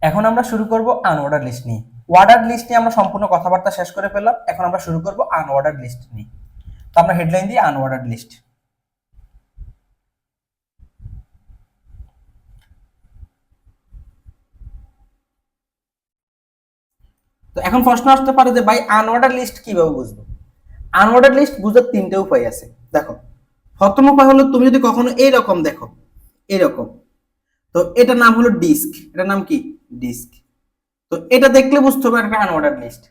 এখন আমরা শুরু করব আনঅর্ডার লিস্ট নিয়ে। অর্ডার লিস্ট নিয়ে আমরা সম্পূর্ণ কথাবার্তা শেষ করে ফেললাম। এখন আমরা শুরু করব আনঅর্ডার লিস্ট নিয়ে। তো আমরা হেডলাইন দিই আনঅর্ডার লিস্ট। তো এখন প্রশ্ন আসতে পারে যে ভাই আনঅর্ডার লিস্ট কিভাবে বুঝবো? আনঅর্ডার লিস্ট বুঝার তিনটে উপায় আছে। দেখো, প্রথম উপায় হলো তুমি যদি কখনো এইরকম দেখো, এরকম, তো এটার নাম হলো ডিস্ক। এটার নাম কি? ডিস্ক। তো এটা দেখলে বুঝতে হবে একটা আনঅর্ডার লিস্ট।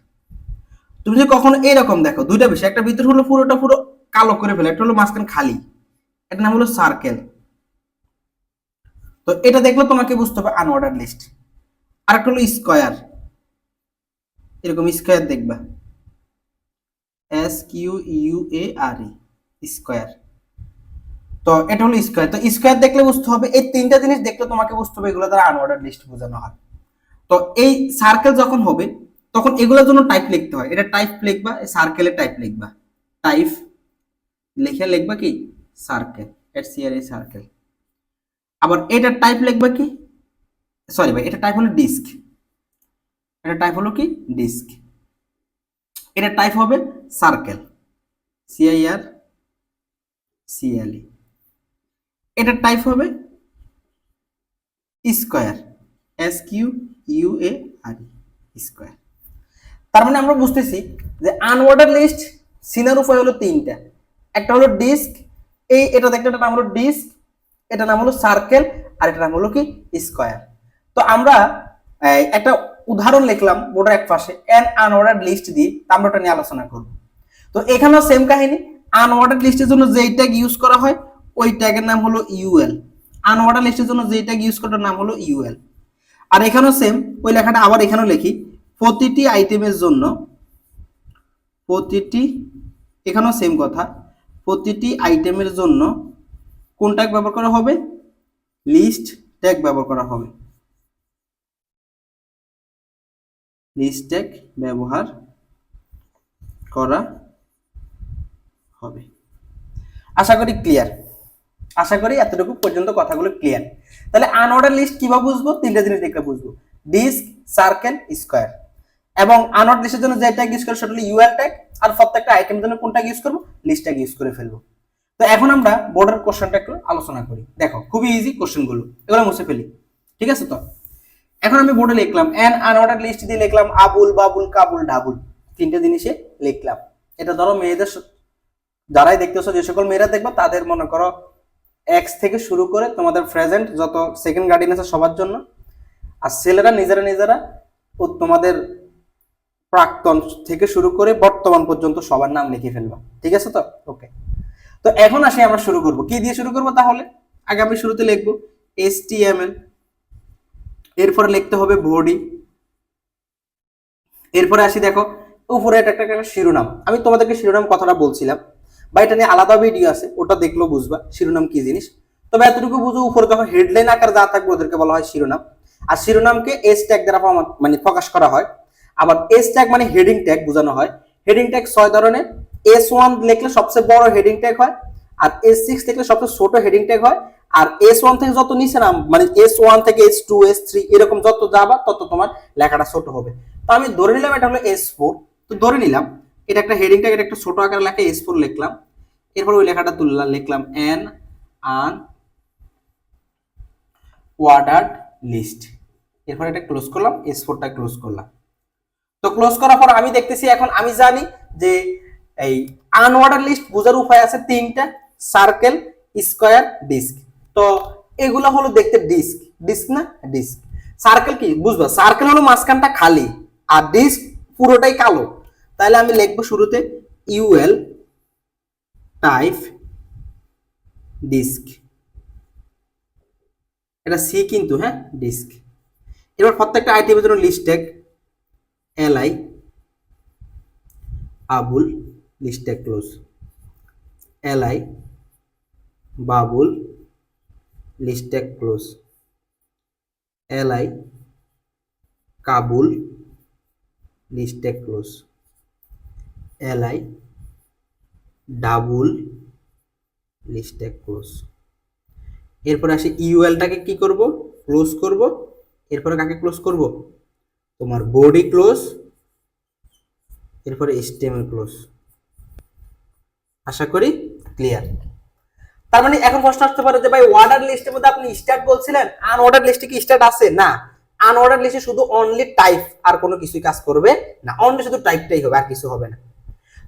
তুমি যদি কখনো এইরকম দেখো, দুইটা বিষয়, একটা ভিতর হলো পুরোটা পুরো কালো করে ফেলে, একটা হলো মাঝখানে খালি, এটার নাম হলো সার্কেল। তো এটা দেখলে তোমাকে বুঝতে হবে আনঅর্ডার লিস্ট। আর একটা হলো স্কয়ার, এরকম স্কয়ার দেখবা, SQUARE, স্কয়ার। তো এটা হলো স্কয়ার। তো স্কয়ার দেখলে বুঝতে হবে, এই তিনটা জিনিস দেখলে তোমাকে বুঝতে হবে এগুলো দ্বারা আনঅর্ডার লিস্ট বোঝানো হয়। তো এই সার্কেল যখন হবে তখন এগুলোর জন্য টাইপ লিখতে হয়। এটা টাইপ লিখবা, সার্কেলের টাইপ লিখবা, টাইপ লিখে লিখবা কি? Circle, SCRA circle. আবার এটার টাইপ লিখবা কি? সরি ভাই, এটা টাইপ হলো ডিস্ক। এটা টাইপ হলো কি? ডিস্ক। এটা টাইপ হবে সার্কেল, CIRCLE। এটা টাইপ হবে স্কয়ার, SQUARE, স্কয়ার। তার মানে আমরা বুঝতেছি যে আনঅর্ডার লিস্ট চিনার উপায় হলো তিনটা। একটা হলো ডিস্ক, এটা দেখতে, এটা নাম হলো ডিস্ক, এটা নাম হলো সার্কেল, আর এটা নাম হলো কি? স্কয়ার। তো আমরা একটা উদাহরণ লিখলাম বোর্ডের এক পাশে, এন আনঅর্ডার লিস্ট দিয়ে, আমরা ওটা নিয়ে আলোচনা করব। তো এখানেও সেম কাহিনী, আনঅর্ডার লিস্টের জন্য যেই ট্যাগ ইউজ করা হয় ওই ট্যাগের নাম হলো ইউএল। আনঅর্ডার লিস্টের জন্য যেই ট্যাগ ইউজ করার নাম হলো ইউএল। আর এখানেও সেম, ওই লেখাটা আবার এখানেও লিখি, প্রতিটি আইটেমের জন্য, প্রতিটি, এখানেও সেম কথা, প্রতিটি আইটেমের জন্য কোন ট্যাগ ব্যবহার করা হবে? লিস্ট ট্যাগ ব্যবহার করা হবে, লিস্ট ট্যাগ ব্যবহার করা হবে। আশা করি ক্লিয়ার, আশা করি এতটুকু পর্যন্ত কথাগুলো ক্লিয়ার। তাহলে আনঅর্ডার লিস্ট কিভাবে বুঝবো? তিনটা জিনিস দেখলে বুঝবো, ডিস্ক, সার্কেল, স্কয়ার। এবং আনঅর্ডার লিস্টের জন্য যে ট্যাগ ইউজ করে সেটা হলো ইউএল ট্যাগ, আর প্রত্যেকটা আইটেমের জন্য কোন ট্যাগ ইউজ করবো? লিস্ট ট্যাগ ইউজ করে ফেলবো। তো এখন আমরা বোর্ডের কোশ্চেনটা একটু আলোচনা করি। দেখো, খুবই ইজি কোশ্চেনগুলো, এগুলো মুছে ফেলি। ঠিক আছে? তো এখন আমি বোর্ডে লিখলাম এন আনঅর্ডার লিস্ট দিয়ে লিখলাম আবুল, বাবুল, কাবুল, ডাবুল, তিনটে জিনিসে লিখলাম। এটা ধরো মেয়েদের, যারাই দেখতেছো, যে সকল মেয়েরা দেখবে তাদের মনে করো এক্স থেকে শুরু করে তোমাদের প্রেজেন্ট যত সেকেন্ড গার্ডিয়ান আছে সবার জন্য, আর ছেলেরা নিজেরা নিজেরা তোমাদের প্রাক্তন থেকে শুরু করে বর্তমান পর্যন্ত সবার নাম লিখে ফেলবা। ঠিক আছে? তো ওকে। তো এখন আসি আমরা শুরু করব, কি দিয়ে শুরু করব? তাহলে আগে আমি শুরুতে লিখবো HTML, এরপরে লিখতে হবে বডি, এরপরে আসি দেখো উপরে এটা একটা শিরোনাম। আমি তোমাদেরকে শিরোনাম কথাটা বলছিলাম বা এটা নিয়ে আলাদা ভিডিও আছে, ওটা দেখলেও বুঝবা শিরোনাম কি জিনিস। তবে এতটুকু বুঝো, উপরে যখন হেডলাইন আকার যা থাকবে ওদেরকে বলা হয় শিরোনাম। আর শিরোনামকে এস ট্যাগ দ্বারা মানে প্রকাশ করা হয়। আবার এস ট্যাগ মানে হেডিং ট্যাগ বোঝানো হয়। হেডিং ট্যাগ 6 ধরনের। S1 লিখলে সবচেয়ে বড় হেডিং ট্যাগ হয়, আর S6 লিখলে সবচেয়ে ছোট হেডিং ট্যাগ হয়। আর S1 থেকে যত নিচে নাম, মানে S1 থেকে S2, S3 এরকম যত যাবা তত তোমার লেখাটা ছোট হবে। তো আমি ধরে নিলাম এটা হলো S4। তো ধরে নিলাম এটা একটা হেডিং ট্যাগ, এটা একটা ছোট আকারে লেখা S4 লিখলাম। এরপর ওই লেখাটা তুললাম, লিখলাম এন আন অর্ডার্ড লিস্ট। এরপর এটা ক্লোজ করলাম, S4টা ক্লোজ করলাম। তো ক্লোজ করার পর আমি দেখতেছি, এখন আমি জানি যে এই আনঅর্ডার লিস্ট বোঝার উপায় আছে তিনটা, সার্কেল, স্কয়ার, ডিস্ক। তো এগুলো হলো দেখতে ডিস্ক, ডিস্ক না? ডিস্ক। সার্কেল কি বুঝবা? সার্কেল হলো মাঝখানটা খালি, আর ডিস্ক পুরোটাই কালো। তাহলে আমি লিখবো শুরুতে ইউএল টাইপ ডিস্ক, এটা সি কিন্তু, হ্যাঁ, ডিস্ক। এবার প্রত্যেকটা আইটেমের জন্য list tag, LI Abul, list tag close, LI Babul, list tag close, LI Kabul, list tag close, LI Dabul, list tag close. এরপরে আসি ইউএলটাকে কি করব? ক্লোজ করব। এরপরে কাকে ক্লোজ করব, তোমার বডি ক্লোজ, এরপরে HTML ক্লোজ। আশা করি ক্লিয়ার। তার মানে এখন প্রশ্ন আসতে পারে যে ভাই অর্ডার লিস্টের মধ্যে আপনি স্টার্ট বলছিলেন, আনঅর্ডার লিস্টে কি স্টার্ট আছে? না, আনঅর্ডার লিস্টে শুধু অনলি টাইপ, আর কোনো কিছুই কাজ করবে না, অনলি শুধু টাইপটাই হবে, আর কিছু হবে না।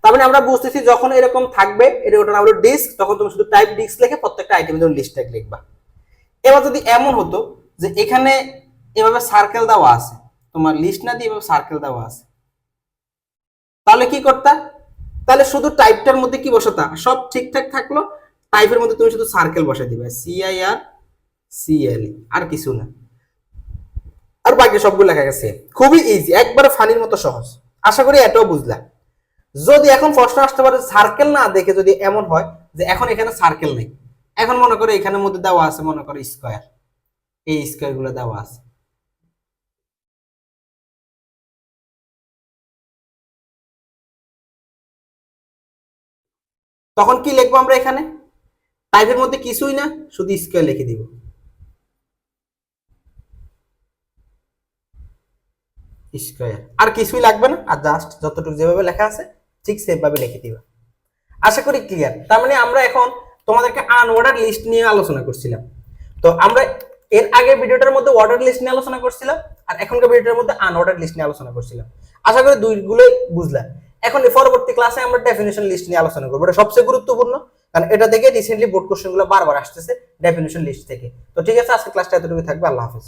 তার মানে আমরা বুঝতেছি যখন এরকম থাকবে, এটা ওটা হলো ডিস্ক, তখন তুমি শুধু টাইপ ডিস্ক লিখে প্রত্যেকটা আইটেমের জন্য লিস্ট ট্যাগ লিখবা। এবার যদি এমন হতো যে এখানে এভাবে সার্কেল দেওয়া আছে, তোমার লিস্ট না দিয়ে এভাবে সার্কেল দেওয়া আছে, তাহলে কি করতা? তাহলে শুধু টাইপটার মধ্যে কি বসাতা, সব ঠিকঠাক থাকলো, টাইপের মধ্যে তুমি শুধু সার্কেল বসাই দিবে, CIRCL, আর কিছু না, আর বাকি সবগুলো লেখা গেছে। খুবই ইজি, একবারে ফানির মতো সহজ। আশা করি এটাও বুঝলা। যদি এখন প্রশ্ন আসতে পারে সার্কেল না দেখে যদি এমন হয় যে এখন এখানে সার্কেল নেই, এখন মনে করো এখানের মধ্যে দেওয়া আছে মনে করো স্কয়ার, এই স্কয়ার গুলো দেওয়া আছে, তখন কি লিখবো আমরা? এখানে টাইপের মধ্যে কিছুই না, শুধু স্কয়ার লিখে দিব, স্কয়ার, আর কিছুই লাগবে না, আর জাস্ট যতটুকু যেভাবে লেখা আছে ঠিক সেভাবে লিখে দিবা। আশা করি ক্লিয়ার। তার মানে আমরা এখন তোমাদেরকে আনঅর্ডার লিস্ট নিয়ে আলোচনা করছিলাম। তো আমরা এর আগে ভিডিওটার মধ্যে অর্ডার লিস্ট নিয়ে আলোচনা করছিলাম, আর এখনকার ভিডিওটার মধ্যে আনঅর্ডার লিস্ট নিয়ে আলোচনা করছিলাম। আশা করি দুইগুলোই বুঝলা। এখন এই পরবর্তী ক্লাসে আমরা ডেফিনিশন লিস্ট নিয়ে আলোচনা করবো, এটা সবচেয়ে গুরুত্বপূর্ণ, কারণ এটা থেকে রিসেন্টলি বোর্ড কোশ্চেনগুলো বারবার আসতেছে ডেফিনিশন লিস্ট থেকে। তো ঠিক আছে, আজকে ক্লাসটা এতটুকু থাকবে। আল্লাহ হাফেজ।